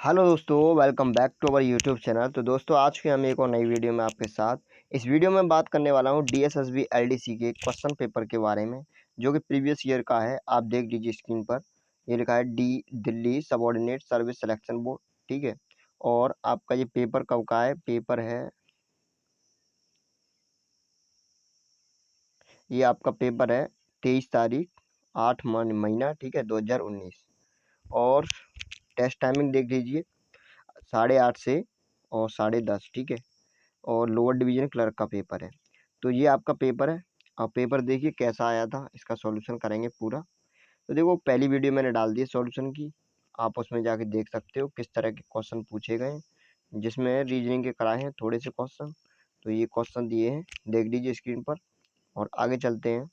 Hello दोस्तों, welcome back to our YouTube channel. तो दोस्तों, आज के हम एक और नई वीडियो में आपके साथ इस वीडियो में बात करने वाला हूं डीएसएसबी एलडीसी के क्वेश्चन पेपर के बारे में, जो कि प्रीवियस ईयर का है। आप देख लीजिए स्क्रीन पर, ये लिखा है D Delhi subordinate service selection board, ठीक है। और आपका ये पेपर कब का है? पेपर है, ये आपका पेपर है 23 तारीख 8 महीना, ठीक है, 2019। और टेस्ट टाइमिंग देख लीजिए, 8:30 से और 10:30, ठीक है। और लोअर डिवीजन क्लर्क का पेपर है। तो ये आपका पेपर है। अब पेपर देखिए कैसा आया था, इसका सॉल्यूशन करेंगे पूरा। तो देखो, पहली वीडियो मैंने डाल दी है सॉल्यूशन की, आप उसमें जाके देख सकते हो किस तरह के क्वेश्चन पूछे गए हैं, जिसमें रीजनिंग के कराए हैं थोड़े से क्वेश्चन। तो ये क्वेश्चन दिए हैं, देख लीजिए स्क्रीन पर, और आगे चलते हैं।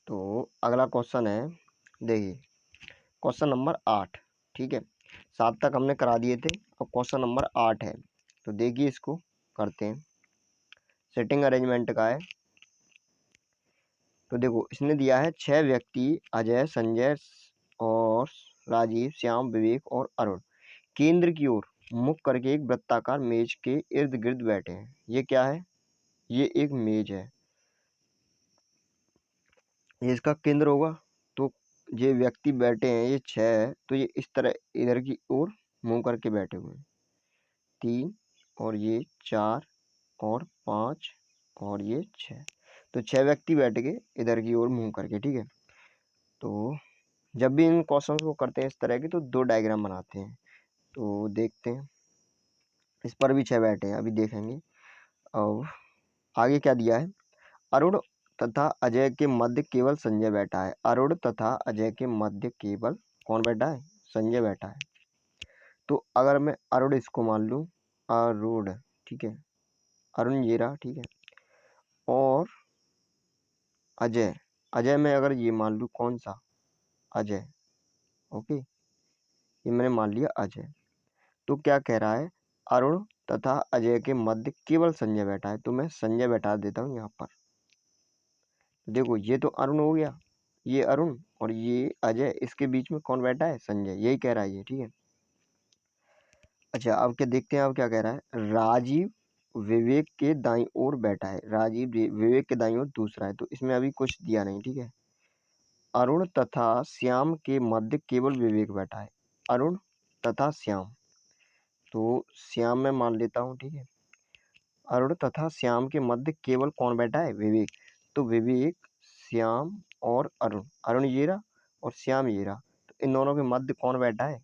तो अगला क्वेश्चन है, देखिए क्वेश्चन नंबर 8, ठीक है। 7 तक हमने करा दिए थे, अब क्वेश्चन नंबर 8 है। तो देखिए, इसको करते हैं। सेटिंग अरेंजमेंट का है। तो देखो, इसने दिया है 6 व्यक्ति अजय, संजय और राजीव, श्याम, विवेक और अरुण केंद्र की ओर मुख करके एक वृत्ताकार मेज के इर्द गिर्द बैठे हैं। ये क्या है? ये एक मेज है, ये इसका केंद्र होगा। तो ये व्यक्ति बैठे हैं, ये 6 है, तो ये इस तरह इधर की ओर मुंह करके बैठे हुए हैं। 3 और ये 4 और 5 और ये 6। तो 6 व्यक्ति बैठ गए इधर की ओर मुंह करके, ठीक है। तो जब भी इन क्वेश्चंस को करते हैं इस तरह के, तो 2 डायग्राम बनाते हैं। तो देखते हैं, इस पर भी 6 बैठे हैं, अभी देखेंगे। अब आगे क्या दिया है? अरुण तथा अजय के मध्य केवल संजय बैठा है। अरुण तथा अजय के मध्य केवल कौन बैठा है? संजय बैठा है। तो अगर मैं अरुण इसको मान लूँ, अरुण, ठीक है, अरुण ये रहा, ठीक है। और अजय, अजय में अगर ये मान लूँ, कौन सा? अजय, ओके, ये मैंने मान लिया अजय। तो क्या कह रहा है? अरुण तथा अजय के मध्य केवल संजय बैठा है, तो मैं संजय बैठा देता हूँ यहाँ पर। देखो, ये तो अरुण हो गया, ये अरुण, और ये अजय, इसके बीच में कौन बैठा है? संजय, यही कह रहा है ये, ठीक है। अच्छा, अब क्या देखते हैं, अब क्या कह रहा है? राजीव विवेक के दाईं ओर बैठा है। राजीव विवेक के दाईं ओर दूसरा है, तो इसमें अभी कुछ दिया नहीं, ठीक है। अरुण तथा श्याम के मध्य केवल विवेक बैठा है। अरुण तथा श्याम, तो श्याम में मान लेता हूँ, ठीक है। अरुण तथा श्याम के मध्य केवल कौन बैठा है? विवेक। तो विवेक, श्याम और अरुण, अरुण ये रहा और श्याम ये रहा, तो इन दोनों के मध्य कौन बैठा है?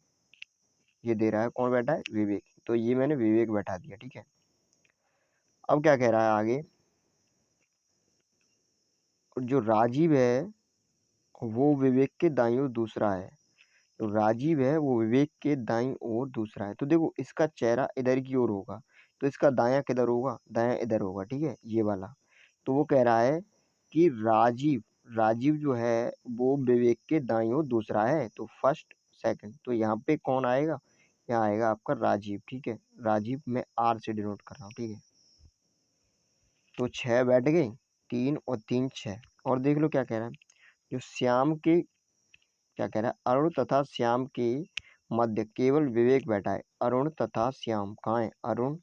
ये दे रहा है, कौन बैठा है? विवेक। तो ये मैंने विवेक बैठा दिया, ठीक है। अब क्या कह रहा है आगे? जो राजीव है वो विवेक के दाईं ओर दूसरा है। तो राजीव है वो विवेक के दाईं ओर दूसरा है। तो देखो, इसका चेहरा इधर की ओर होगा, तो इसका दायां किधर होगा? दायां इधर होगा, ठीक है, ये वाला। तो वो कह रहा है कि राजीव, राजीव जो है वो विवेक के दाईं ओर दूसरा है, तो फर्स्ट सेकंड। तो यहाँ पे कौन आएगा? यहाँ आएगा आपका राजीव, ठीक है। राजीव मैं आर से डिनोट कर रहा हूँ, ठीक है। तो 6 बैठ गए, 3 और 3 6। और देख लो क्या कह रहा है, जो श्याम के, क्या कह रहा है? अरुण तथा श्याम के मध्य केवल विवेक बैठा है। अरुण तथा श्याम कहाँ है? अरुण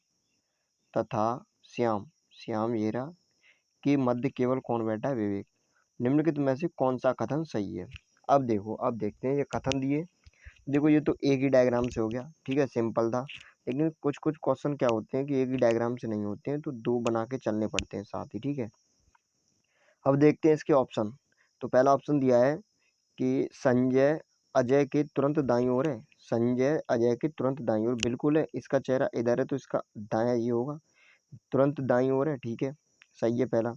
तथा श्याम, श्याम ये रहा, के मध्य केवल कौन बैठा है? विवेक। निम्नलिखित में से कौन सा कथन सही है? अब देखो, अब देखते हैं ये कथन दिए। देखो, ये तो एक ही डायग्राम से हो गया, ठीक है, सिंपल था। लेकिन कुछ कुछ क्वेश्चन क्या होते हैं कि एक ही डायग्राम से नहीं होते हैं, तो 2 बना के चलने पड़ते हैं साथ ही, ठीक है। अब देखते हैं इसके ऑप्शन। तो पहला ऑप्शन दिया है कि संजय अजय के तुरंत दाईं ओर है। संजय अजय के तुरंत दाईं ओर बिल्कुल है, इसका चेहरा इधर है, तो इसका दायां ये होगा, तुरंत दाईं ओर है, ठीक है, सही है पहला।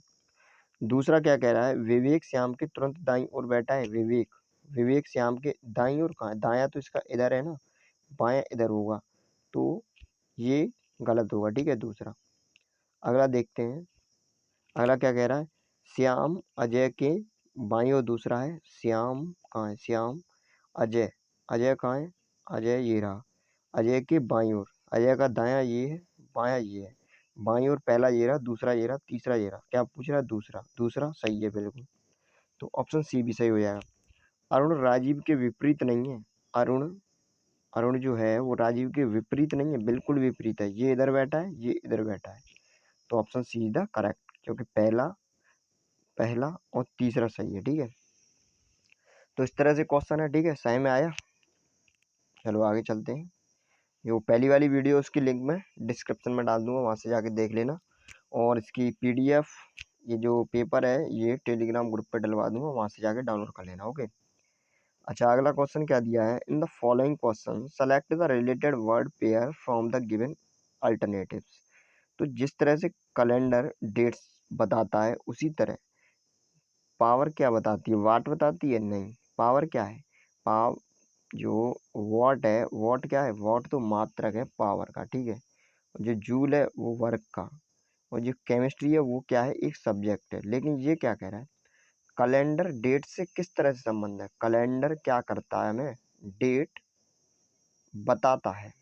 दूसरा क्या कह रहा है? विवेक श्याम के तुरंत दाईं ओर बैठा है। विवेक, विवेक श्याम के दाईं ओर कहाँ है? दायां तो इसका इधर है ना, बायां इधर होगा, तो ये गलत होगा, ठीक है, दूसरा। अगला देखते हैं, अगला क्या कह रहा है? श्याम अजय के बाईं ओर दूसरा है। श्याम कहाँ है? श्याम, अजय, अजय कहाँ है? अजय ये रहा, अजय के बाईं ओर। अजय का दायां ये है, बायां ये है। बाईं ओर पहला ये रहा, दूसरा ये रहा, तीसरा ये रहा। क्या पूछ रहा है? दूसरा, दूसरा सही है बिल्कुल। तो ऑप्शन सी भी सही हो जाएगा। अरुण राजीव के विपरीत नहीं है। अरुण अरुण जो है वो राजीव के विपरीत नहीं है, बिल्कुल विपरीत है। ये इधर बैठा है, ये इधर बैठा है। तो option C is the correct, क्योंकि पहला पहला और तीसरा सही है। ठीक है, तो इस तरह से क्वेश्चन है। ठीक है, सही में आया। चलो आगे चलते हैं। जो पहली वाली वीडियो उसकी लिंक मैं डिस्क्रिप्शन में डाल दूंगा, वहाँ से जाके देख लेना। और इसकी पीडीएफ, ये जो पेपर है ये टेलीग्राम ग्रुप पे डलवा दूंगा, वहाँ से जाके डाउनलोड कर लेना। ओके। अच्छा, अगला क्वेश्चन क्या दिया है। In the following question select the related word pair from the given alternatives. तो जिस तरह से कैलेंडर डेट्स बताता है, उसी तरह पावर क्या बताती है, वाट बताती है। नहीं, पावर क्या है, पाव जो वॉट है, वॉट क्या है, वॉट तो मात्रक है पावर का। ठीक है, जो जूल है वो वर्क का, और जो केमिस्ट्री है वो क्या है, एक सब्जेक्ट है। लेकिन ये क्या कह रहा है, कैलेंडर डेट से किस तरह से संबंध है। कैलेंडर क्या करता है, हमें डेट बताता है।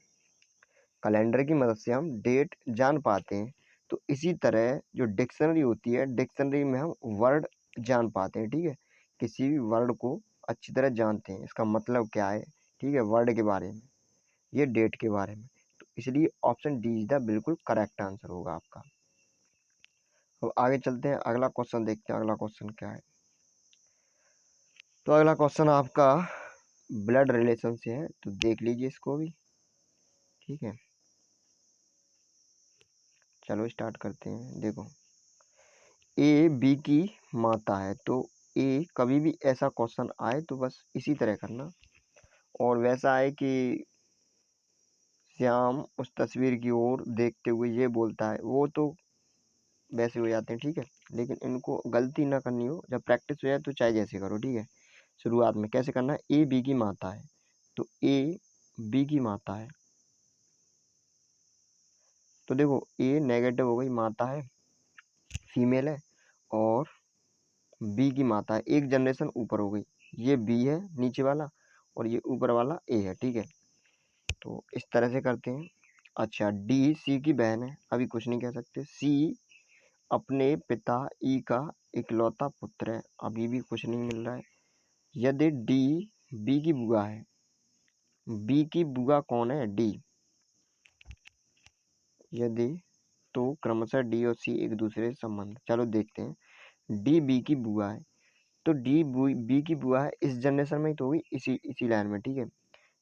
कैलेंडर की मदद से हम डेट जान पाते हैं। तो इसी तरह जो डिक्शनरी होती है, डिक्शनरी में हम वर्ड जान पाते हैं। ठीक है, किसी भी वर्ड को अच्छी तरह जानते हैं, इसका मतलब क्या है। ठीक है, वर्ड के बारे में, ये डेट के बारे में। तो इसलिए ऑप्शन डी इज द बिल्कुल करेक्ट आंसर होगा आपका। अब आगे चलते हैं, अगला क्वेश्चन देखते हैं। अगला क्वेश्चन क्या है। तो अगला क्वेश्चन आपका ब्लड रिलेशन से है, तो देख लीजिए इसको भी। ठीक है, चलो स्टार्ट करते हैं। देखो, ए बी की माता है, तो ए कभी भी ऐसा क्वेश्चन आए तो बस इसी तरह करना। और वैसा है कि श्याम उस तस्वीर की ओर देखते हुए ये बोलता है, वो तो वैसे हो जाते हैं। ठीक है, लेकिन इनको गलती ना करनी हो, जब प्रैक्टिस हो जाए तो चाहे जैसे करो। ठीक है, शुरुआत में कैसे करना है, ए बी की माता है, तो ए बी की माता है। तो देखो, ए नेगेटिव हो गई, माता है फीमेल है, और बी की माता है, एक जनरेशन ऊपर हो गई। ये बी है नीचे वाला, और ये ऊपर वाला ए है। ठीक है, तो इस तरह से करते हैं। अच्छा, डी सी की बहन है, अभी कुछ नहीं कह सकते। सी अपने पिता ई का इकलौता पुत्र है, अभी भी कुछ नहीं मिल रहा है। यदि डी बी की बुआ है, बी की बुआ कौन है, डी। यदि, तो क्रमशः डी और सी एक दूसरे से संबंध, चलो देखते हैं। डी बी की बुआ है, तो डी बी की बुआ है, इस जनरेशन में ही तो होगी, इसी इसी लाइन में। ठीक है,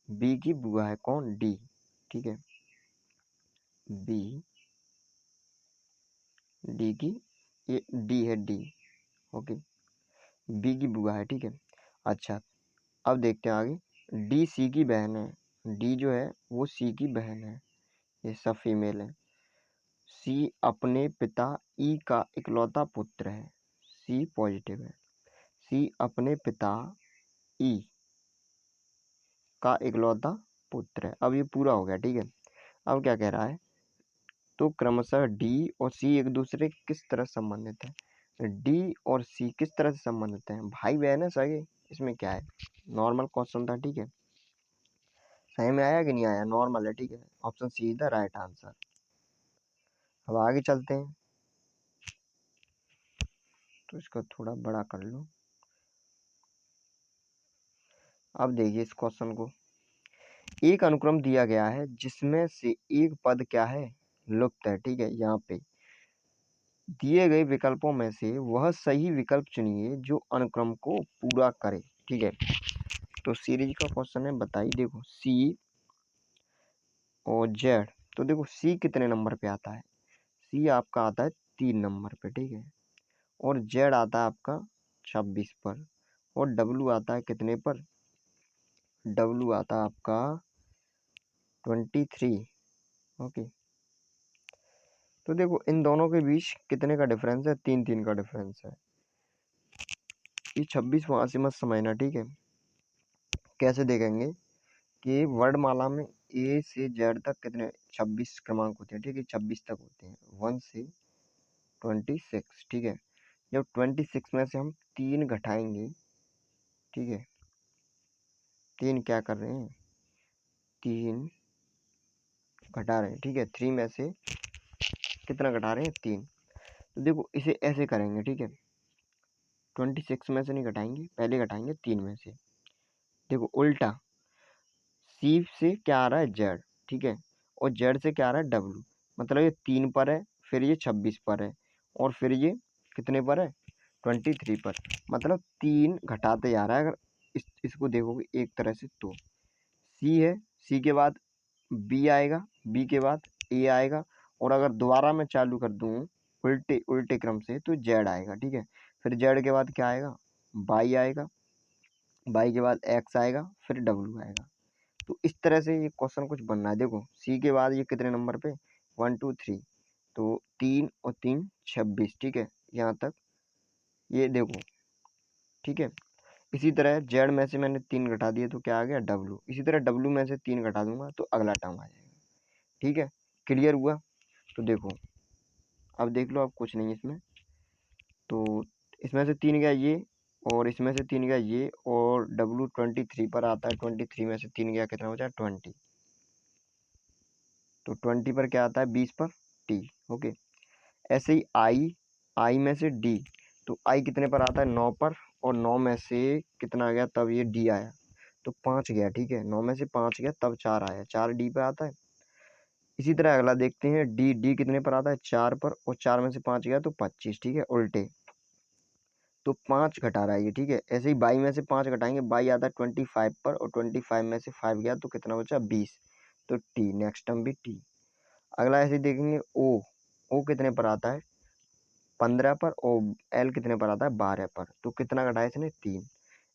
बी की बुआ है कौन, डी। ठीक है, बी डी की, ये डी है, डी। ओके, बी की बुआ है। ठीक है, अच्छा अब देखते हैं आगे। डी सी की बहन है, डी जो है वो सी की बहन है, ये सब फीमेल है। सी अपने पिता ई का इकलौता पुत्र है, सी पॉजिटिव है। सी अपने पिता ई का इकलौता पुत्र है। अब ये पूरा हो गया। ठीक है, अब क्या कह रहा है, तो क्रमशः डी और सी एक दूसरे किस तरह संबंधित है। डी और सी किस तरह से संबंधित हैं, भाई बहन है सगे। इसमें क्या है, नॉर्मल क्वेश्चन था। ठीक है, सही में आया कि नहीं आया, नॉर्मल है। ठीक है, option C is the right answer. अब आगे चलते हैं, तो इसको थोड़ा बड़ा कर लो। अब देखिए इस क्वेश्चन को, एक अनुक्रम दिया गया है जिसमें से एक पद क्या है, लुप्त है। ठीक है, यहाँ पे दिए गए विकल्पों में से वह सही विकल्प चुनिए जो अनुक्रम को पूरा करे। ठीक है, तो सीरीज का क्वेश्चन है, बताइए। देखो, सी और जेड, तो देखो सी कितने नंबर पे आता है, सी आपका आता है 3 नंबर पे। ठीक है, और जेड आता है आपका 26 पर, और डब्लू आता है कितने पर, डब्लू आता है आपका 23। ओके, तो देखो इन दोनों के बीच कितने का डिफरेंस है, 3 3 का डिफरेंस है। ये 26 वहां से मत समझना। ठीक है, कैसे देखेंगे कि वर्णमाला में ए से जेड तक कितने 26 क्रमांक होते हैं। ठीक है, 26 तक होते हैं, 1 से 26। ठीक है, जब 26 में से हम 3 घटाएंगे, ठीक है, 3 क्या कर रहे हैं, 3 घटा रहे हैं। ठीक है, 3 में से कितना घटा रहे हैं, 3। तो देखो इसे ऐसे करेंगे। ठीक है, 26 में से नहीं घटाएंगे, पहले घटाएंगे 3 में से। देखो उल्टा, सी से क्या आ रहा है जेड, ठीक है, और जेड से क्या आ रहा है डब्लू, मतलब ये 3 पर है, फिर ये 26 पर है, और फिर ये कितने पर है 23 पर, मतलब 3 घटाते जा रहा है। अगर इसको देखोगे एक तरह से तो सी है, सी के बाद बी आएगा, बी के बाद ए आएगा, और अगर दोबारा मैं चालू कर दूँ उल्टे उल्टे क्रम से तो जेड आएगा, ठीक है। फिर जेड के बाद क्या आएगा, वाई आएगा, वाई के बाद एक्स आएगा, फिर डब्लू आएगा। तो इस तरह से ये क्वेश्चन कुछ बनना है। देखो सी के बाद ये कितने नंबर पे 1 2 3, तो 3 और 3 26, ठीक है, यहाँ तक ये देखो, ठीक है। इसी तरह जेड में से मैंने 3 घटा दिए तो क्या आ गया डब्लू, इसी तरह डब्लू में से 3 घटा दूंगा तो अगला टर्म आ जाएगा, ठीक है। क्लियर हुआ? तो देखो अब देख लो, अब कुछ नहीं इसमें, तो इसमें से 3 गया ये, और इसमें से 3 गया ये, और डब्लू 23 पर आता है, 23 में से 3 गया कितना हो जाए 20, तो 20 पर क्या आता है 20 पर टी, ओके। ऐसे ही आई में से डी, तो आई कितने पर आता है 9 पर, और 9 में से कितना गया तब ये डी आया, तो 5 गया, ठीक है, 9 में से 5 गया तब 4 आया, 4 डी पे आता है। इसी तरह अगला देखते हैं डी, डी कितने पर आता है 4 पर, और 4 में से 5 गया तो 25, ठीक है, उल्टे, तो 5 घटा रहा है ये, ठीक है। ऐसे ही बाई में से 5 घटाएंगे, बाई आता है 25 पर, और 25 में से 5 गया तो कितना बचा 20, तो टी, नेक्स्ट टर्म भी टी। अगला ऐसे ही देखेंगे ओ कितने पर आता है 15 पर, और एल कितने पर आता है 12 पर, तो कितना घटाया इसने 3।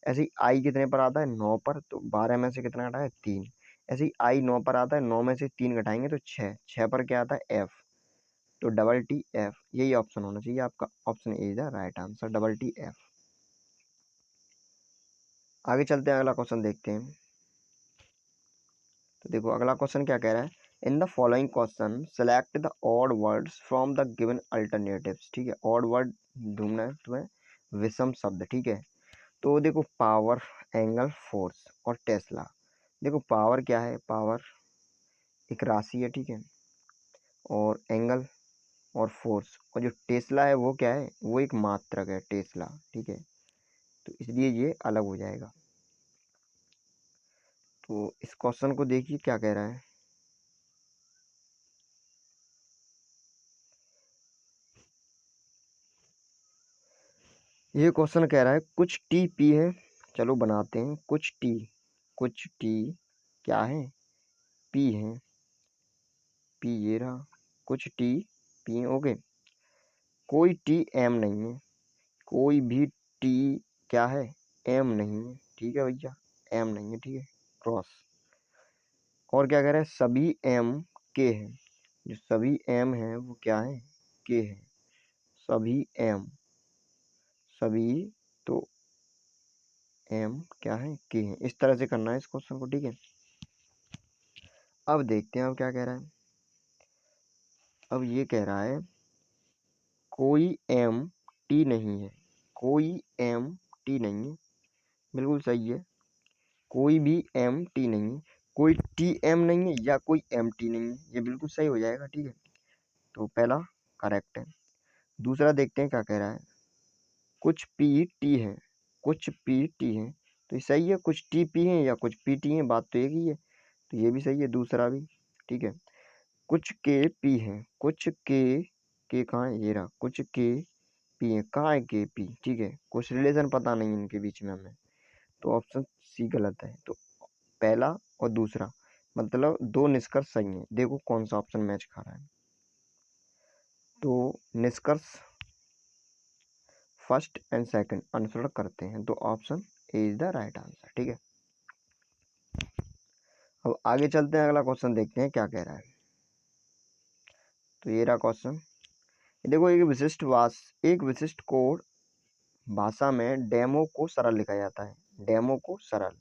ऐसे ही आई कितने पर आता है 9 पर, तो 12 में से कितना घटाया 3। ऐसे ही आई 9 पर आता है, 9 में से 3 घटाएंगे तो 6, 6 पर क्या आता है एफ, तो डबल टी एफ, यही ऑप्शन होना चाहिए आपका, option A is the right answer, double T F. आगे चलते हैं, अगला क्वेश्चन देखते हैं। तो देखो अगला क्वेश्चन क्या कह रहा है, in the following question select the odd words from the given alternatives, ठीक है, ऑड वर्ड ढूंढना है तुम्हें, विषम शब्द, ठीक है। तो देखो पावर, एंगल, फोर्स और टेस्ला। देखो पावर क्या है, पावर एक राशि है, ठीक है, और एंगल और फोर्स, और जो टेस्ला है वो क्या है, वो एक मात्रक है टेस्ला, ठीक है, तो इसलिए ये अलग हो जाएगा। तो इस क्वेश्चन को देखिए क्या कह रहा है, ये क्वेश्चन कह रहा है कुछ टी पी है, चलो बनाते हैं, कुछ टी क्या है पी है, पी ये रहा, कुछ टी पी है, ओके। कोई टी एम नहीं है, कोई भी टी क्या है एम नहीं है, ठीक है भैया, एम नहीं है, ठीक है, क्रॉस। और क्या कह रहा है, सभी एम के हैं, जो सभी एम हैं वो क्या है के है, सभी एम, सभी, तो एम क्या है के हैं, इस तरह से करना है इस क्वेश्चन को, ठीक है। अब देखते हैं अब क्या कह रहा है, अब ये कह रहा है कोई एम टी नहीं है, कोई एम टी नहीं है, बिल्कुल सही है, कोई भी एम टी नहीं है, कोई टी एम नहीं है या कोई एम टी नहीं है, ये बिल्कुल सही हो जाएगा, ठीक है, तो पहला करेक्ट है। दूसरा देखते हैं क्या कह रहा है, कुछ पी टी है, कुछ पी टी है, तो ये सही है, कुछ टी पी है या कुछ पी टी है, बात तो एक ही है, तो ये भी सही है दूसरा भी, ठीक है। कुछ के पी है, कुछ के कहाँ है, ये रहा, कुछ के पी है, कहाँ है के पी, ठीक है, कुछ रिलेशन पता नहीं इनके बीच में हमें, तो ऑप्शन सी गलत है। तो पहला और दूसरा मतलब दो निष्कर्ष सही हैं, देखो कौन सा ऑप्शन मैच खा रहा है, तो निष्कर्ष फर्स्ट एंड सेकंड अनुसरण करते हैं, तो option A is the right answer, ठीक है। अब आगे चलते हैं, अगला क्वेश्चन देखते हैं क्या कह रहा है। तो ये रहा क्वेश्चन, देखो एक विशिष्ट कोड भाषा में डेमो को सरल लिखा जाता है, डेमो को सरल,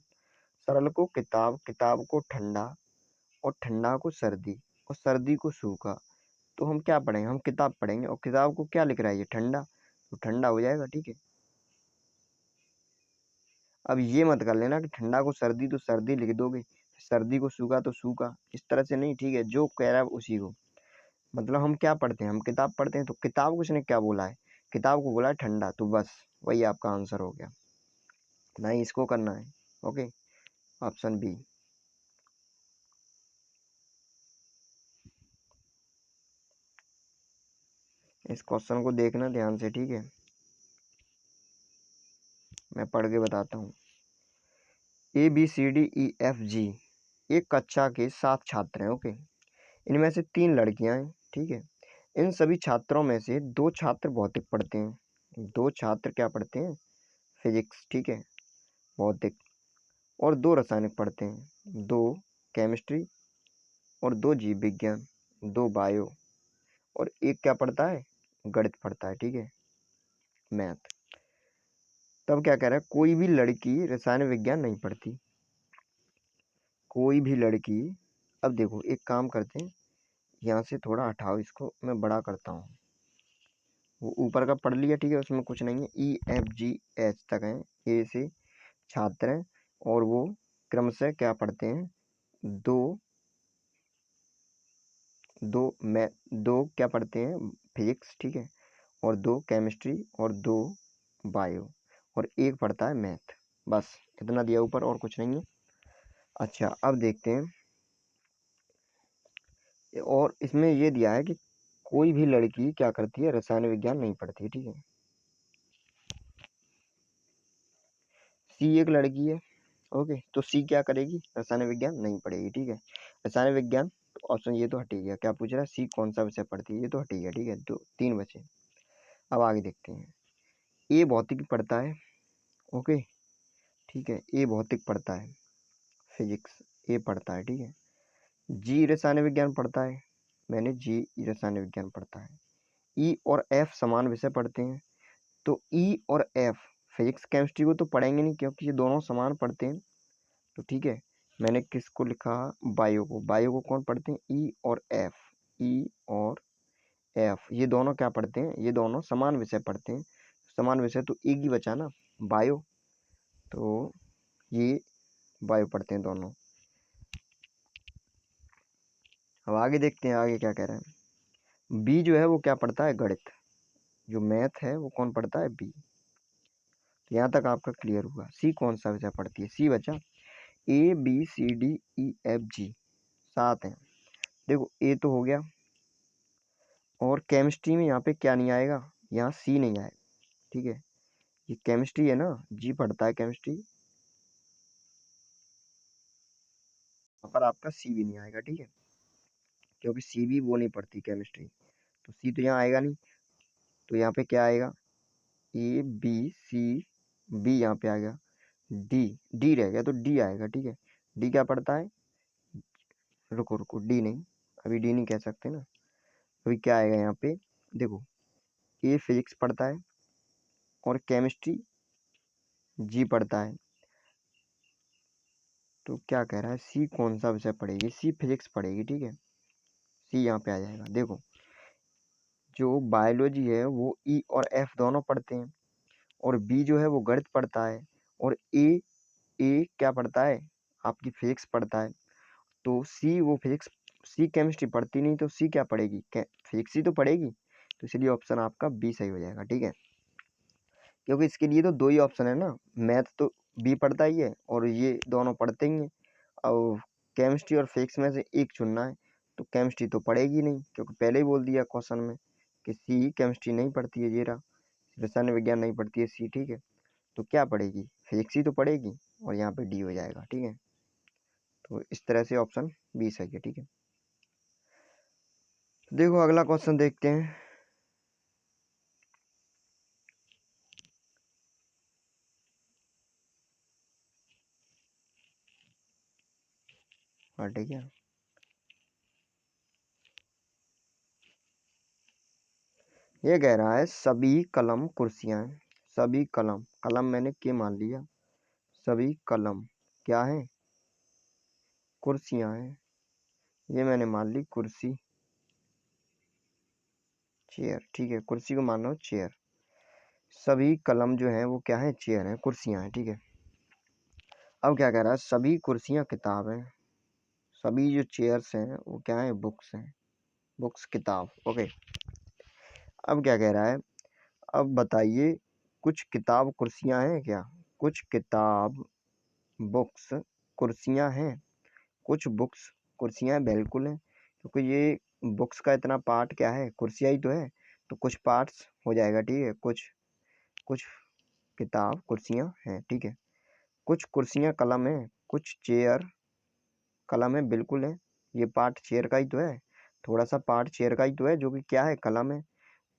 सरल को किताब, किताब को ठंडा, और ठंडा को सर्दी, और सर्दी को सूखा। तो हम क्या पढ़ेंगे, हम किताब पढ़ेंगे, और किताब को क्या लिख रहा है ये ठंडा, तो ठंडा हो जाएगा, ठीक है। अब ये मत कर लेना कि ठंडा को सर्दी तो सर्दी लिख दोगे, सर्दी को सूखा तो सूखा, इस तरह से नहीं, ठीक है, जो कह रहा है उसी को, मतलब हम क्या पढ़ते हैं, हम किताब पढ़ते हैं, तो किताब को उसने क्या बोला है किताब को बोला है ठंडा, तो बस वही आपका आंसर हो गया, नहीं इसको करना है। Okay, option B. इस क्वेश्चन को देखना ध्यान से, ठीक है, मैं पढ़ के बताता हूँ। ABCDEFG एक कक्षा के 7 छात्र हैं। ओके, इनमें से 3 लड़कियां हैं, ठीक है। इन सभी छात्रों में से 2 छात्र भौतिक पढ़ते हैं, 2 छात्र क्या पढ़ते हैं, फिजिक्स, ठीक है, भौतिक, और 2 रासायनिक पढ़ते हैं, 2 केमिस्ट्री और 2 जीव विज्ञान, 2 बायो, और एक क्या पढ़ता है, गणित पढ़ता है, ठीक है, मैथ। तब क्या कह रहा है, कोई भी लड़की रसायन विज्ञान नहीं पढ़ती, कोई भी लड़की। अब देखो एक काम करते हैं, यहाँ से थोड़ा हटाओ इसको, मैं बड़ा करता हूँ। वो ऊपर का पढ़ लिया, ठीक है, उसमें कुछ नहीं है, EFGH तक है, ए से छात्र हैं, और वो क्रमशः क्या पढ़ते हैं, दो दो मै दो क्या पढ़ते हैं, फिजिक्स, ठीक है, और 2 केमिस्ट्री और 2 बायो, और एक पढ़ता है मैथ। बस इतना दिया ऊपर, और कुछ नहीं है। अच्छा, अब देखते हैं, और इसमें ये दिया है कि कोई भी लड़की क्या करती है, रसायन विज्ञान नहीं पढ़ती, ठीक है। सी एक लड़की है, ओके, तो सी क्या करेगी, रसायन विज्ञान नहीं पढ़ेगी, ठीक है। रसायन विज्ञान, तो ऑप्शन ये तो हट ही गया। क्या पूछ रहा है, सी कौन सा विषय पढ़ती है, ये तो हट ही गया, ठीक है, तो 3 बचे। अब आगे देखते हैं, ए भौतिक पढ़ता है, ओके, ठीक है, ए भौतिक पढ़ता है, फिजिक्स ए पढ़ता है, ठीक है। जी रसायन विज्ञान पढ़ता है, मैंने जी रसायन विज्ञान पढ़ता है। ई और एफ समान विषय पढ़ते हैं, तो ई और एफ फिजिक्स केमिस्ट्री को तो पढ़ेंगे नहीं, क्योंकि ये दोनों समान पढ़ते हैं, तो ठीक है। मैंने किसको लिखा, बायो को, बायो को कौन पढ़ते हैं, ई और एफ, ई और एफ ये दोनों क्या पढ़ते हैं, ये दोनों समान विषय पढ़ते हैं, समान विषय तो एक ही बचा ना, बायो, तो ये बायो पढ़ते हैं दोनों। अब आगे देखते हैं, आगे क्या कह रहे हैं। बी जो है वो क्या पढ़ता है, गणित, जो मैथ है वो कौन पढ़ता है, बी। तो यहाँ तक आपका क्लियर हुआ। सी कौन सा विषय पढ़ती है, सी बचा। ABCDEFG 7 हैं, देखो ए तो हो गया, और केमिस्ट्री में यहाँ पे क्या नहीं आएगा, यहाँ सी नहीं आएगा, ठीक है। ये केमिस्ट्री है ना, जी पढ़ता है केमिस्ट्री, यहाँ पर आपका सी भी नहीं आएगा, ठीक है, क्योंकि सी भी वो नहीं पढ़ती केमिस्ट्री, तो सी तो यहाँ आएगा नहीं। तो यहाँ पे क्या आएगा, ABCB यहाँ पे आ गया, डी, डी रह गया, तो डी आएगा, ठीक है। डी क्या पढ़ता है, रुको रुको, डी नहीं, अभी डी नहीं कह सकते ना, अभी क्या आएगा यहाँ पे, देखो, ए फिजिक्स पढ़ता है और केमिस्ट्री जी पढ़ता है, तो क्या कह रहा है, सी कौन सा विषय पढ़ेगी, सी फिजिक्स पढ़ेगी, ठीक है, सी यहाँ पे आ जाएगा। देखो, जो बायोलॉजी है वो ई और एफ दोनों पढ़ते हैं, और बी जो है वो गणित पढ़ता है, और ए ए क्या पढ़ता है, आपकी फिजिक्स पढ़ता है, तो सी वो फिजिक्स, सी केमिस्ट्री पढ़ती नहीं, तो सी क्या पढ़ेगी, फिजिक्स ही तो पढ़ेगी, तो इसलिए ऑप्शन आपका बी सही हो जाएगा, ठीक है। क्योंकि इसके लिए तो 2 ही ऑप्शन है ना, मैथ तो बी पढ़ता ही है, और ये दोनों पढ़ते ही हैं, और केमिस्ट्री और फिजिक्स में से एक चुनना है, तो केमिस्ट्री तो पढ़ेगी नहीं, क्योंकि पहले ही बोल दिया क्वेश्चन में कि सी केमिस्ट्री नहीं पढ़ती है, ये रहा, रसायन विज्ञान नहीं पढ़ती है सी, ठीक है, तो क्या पढ़ेगी, फिजिक्स ही तो पढ़ेगी, और यहाँ पे डी हो जाएगा, ठीक है। तो इस तरह से ऑप्शन बी सही है, ठीक है। देखो अगला क्वेश्चन देखते हैं। हाँ ठीक है, ये कह रहा है सभी कलम कुर्सियां, सभी कलम, कलम मैंने के मान लिया, सभी कलम क्या है, कुर्सियां हैं, ये मैंने मान ली कुर्सी, चेयर, ठीक है, कुर्सी को मान लो चेयर, सभी कलम जो है वो क्या है, चेयर है, कुर्सियां हैं, ठीक है। अब क्या कह रहा है, सभी कुर्सियां किताब हैं, सभी जो चेयर्स हैं वो क्या है, बुक्स हैं, बुक्स किताब, ओके। अब क्या कह रहा है, अब बताइए, कुछ किताब कुर्सियां हैं क्या? कुछ किताब बुक्स कुर्सियां हैं। कुछ बुक्स कुर्सियां बिल्कुल हैं, क्योंकि ये बुक्स का इतना पार्ट क्या है, कुर्सियां ही तो है। तो कुछ पार्ट्स हो जाएगा, ठीक है। कुछ कुछ किताब कुर्सियां हैं, ठीक है। कुछ कुर्सियां कलम है। कुछ चेयर कलम है, बिल्कुल है। ये पार्ट चेयर का ही तो है, थोड़ा सा पार्ट चेयर का ही तो है, जो कि क्या है, कलम है।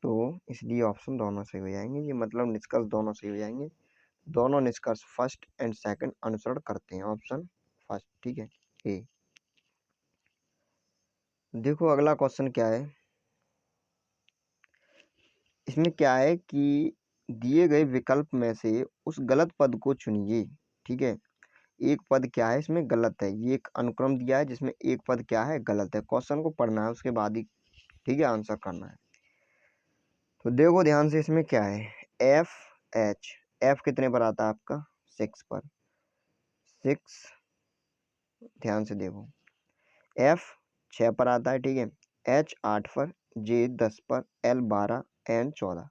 तो इसलिए ऑप्शन दोनों सही हो जाएंगे, ये मतलब निष्कर्ष दोनों सही हो जाएंगे। दोनों निष्कर्ष फर्स्ट एंड सेकंड अनुसरण करते हैं, ऑप्शन फर्स्ट, ठीक है, ए। देखो अगला क्वेश्चन क्या है। इसमें क्या है कि दिए गए विकल्प में से उस गलत पद को चुनिए, ठीक है। एक पद क्या है इसमें गलत है, ये एक अनुक्रम दिया है जिसमें एक पद क्या है, गलत है। क्वेश्चन को पढ़ना है, उसके बाद ही ठीक है आंसर करना है। तो देखो ध्यान से, इसमें क्या है, एफ एच। एफ कितने पर आता है आपका, 6 पर। 6, ध्यान से देखो, एफ 6 पर आता है, ठीक है। एच 8 पर, जे 10 पर, एल 12, एन 14।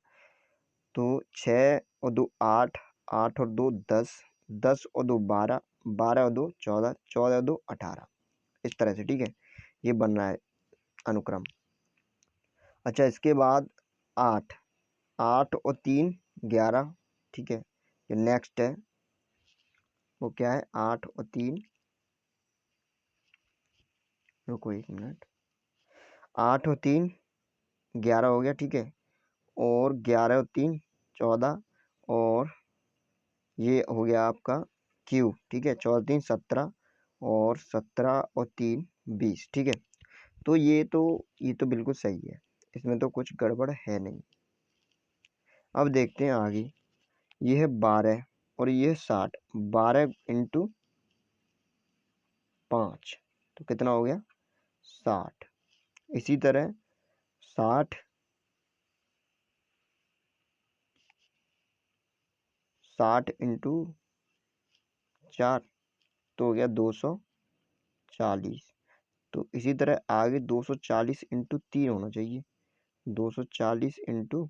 तो 6 और 2 8, 8 और 2 10, 10 और 2 12, 12 और 2 14, 14 और 2 18। इस तरह से, ठीक है, ये बन रहा है अनुक्रम। अच्छा, इसके बाद 8, 8 और 3 11, ठीक है। जो नेक्स्ट है वो क्या है, 8 और 3, रुको 1 मिनट, 8 और 3 11 हो गया, ठीक है। और 11 और 3 14, और ये हो गया आपका क्यू, ठीक है। 14 3 17, और 17 और 3 20, ठीक है। तो ये तो बिल्कुल सही है, इसमें तो कुछ गड़बड़ है नहीं। अब देखते हैं आगे। ये है 12 और ये है 60। 12 इंटू 5 तो कितना हो गया, 60। इसी तरह 60 60 इंटू 4 तो हो गया 240। तो इसी तरह आगे 240 इंटू 3 होना चाहिए। 240 इंटू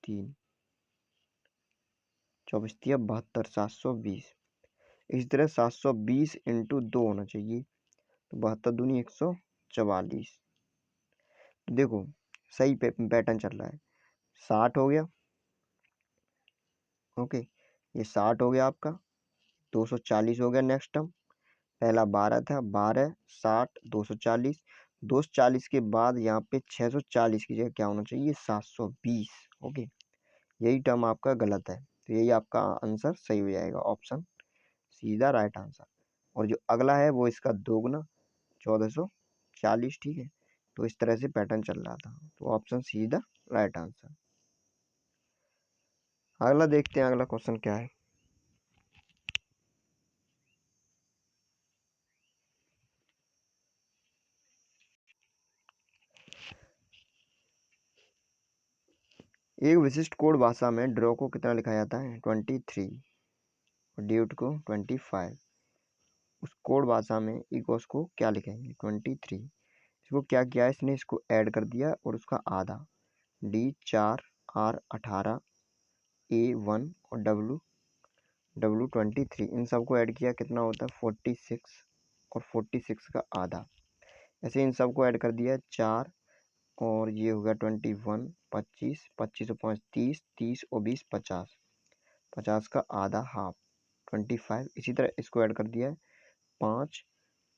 3, 24 तिया 72, 720। इसी तरह 720 इंटू 2 होना चाहिए, तो 72 दूनी 144। तो देखो सही पैटर्न चल रहा है। 60 हो गया, ओके, ये 60 हो गया आपका। 240 हो गया नेक्स्ट टर्म। पहला 12 था, 12 60 240। 240 के बाद यहाँ पे 640 की जगह क्या होना चाहिए, 720। ओके, यही टर्म आपका गलत है, तो यही आपका आंसर सही हो जाएगा, ऑप्शन सीधा राइट आंसर। और जो अगला है वो इसका दोगुना, 1440, ठीक है। तो इस तरह से पैटर्न चल रहा था, तो ऑप्शन सीधा राइट आंसर। अगला देखते हैं, अगला क्वेश्चन क्या है। एक विशिष्ट कोड भाषा में ड्रॉ को कितना लिखा जाता है, 23, और ड्यूट को 25। उस कोड भाषा में इक्वल्स को क्या लिखेंगे, 23। इसको क्या किया, इसने इसको ऐड कर दिया और उसका आधा, D4 R18 A1 और W23, इन सबको ऐड किया, कितना होता है 46, और 46 का आधा। ऐसे इन सबको ऐड कर दिया 4, और ये हो गया 21, 25, 25 और 5 30, 30 और 20 50, 50 का आधा हाफ 25। इसी तरह इसको ऐड कर दिया है 5,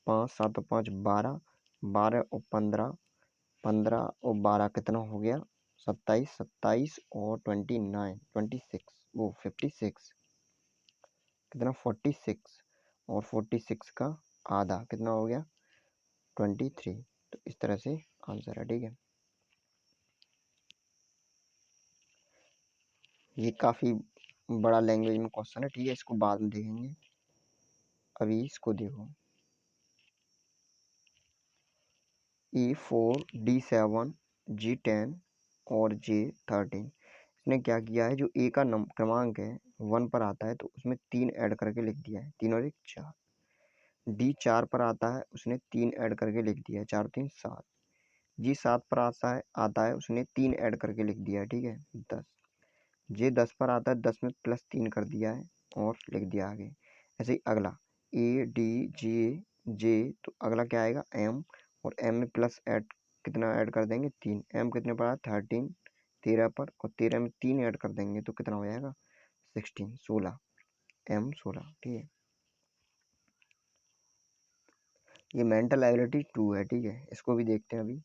5 7 और 5 12, 12 और 15, 15 और 12 कितना हो गया 27, 27 और 29 26, वो 56, कितना 46, और 46 का आधा कितना हो गया 23। तो इस तरह से आंसर है, ठीक है। ये काफ़ी बड़ा लैंग्वेज में क्वेश्चन है, ठीक है, इसको बाद में देखेंगे, अभी इसको देखो। E4 D7 G10 और J13, इसने क्या किया है, जो ए का क्रमांक है 1 पर आता है तो उसमें 3 ऐड करके लिख दिया है, 3 और 1 4। D4 पर आता है, उसने 3 ऐड करके लिख दिया है, 4 3 7। G7 पर आता है उसने 3 ऐड करके लिख दिया है, ठीक है, 10। जे 10 पर आता है, 10 में +3 कर दिया है और लिख दिया आगे। ऐसे ही अगला ए डी जे, तो अगला क्या आएगा एम, और एम में प्लस ऐड कितना ऐड कर देंगे 3। एम कितने पर आया 13, 13 पर, और 13 में 3 ऐड कर देंगे तो कितना हो जाएगा 16, 16, एम 16। ठीक है, ये मेंटल एबिलिटी 2 है। ठीक है, इसको भी देखते हैं अभी।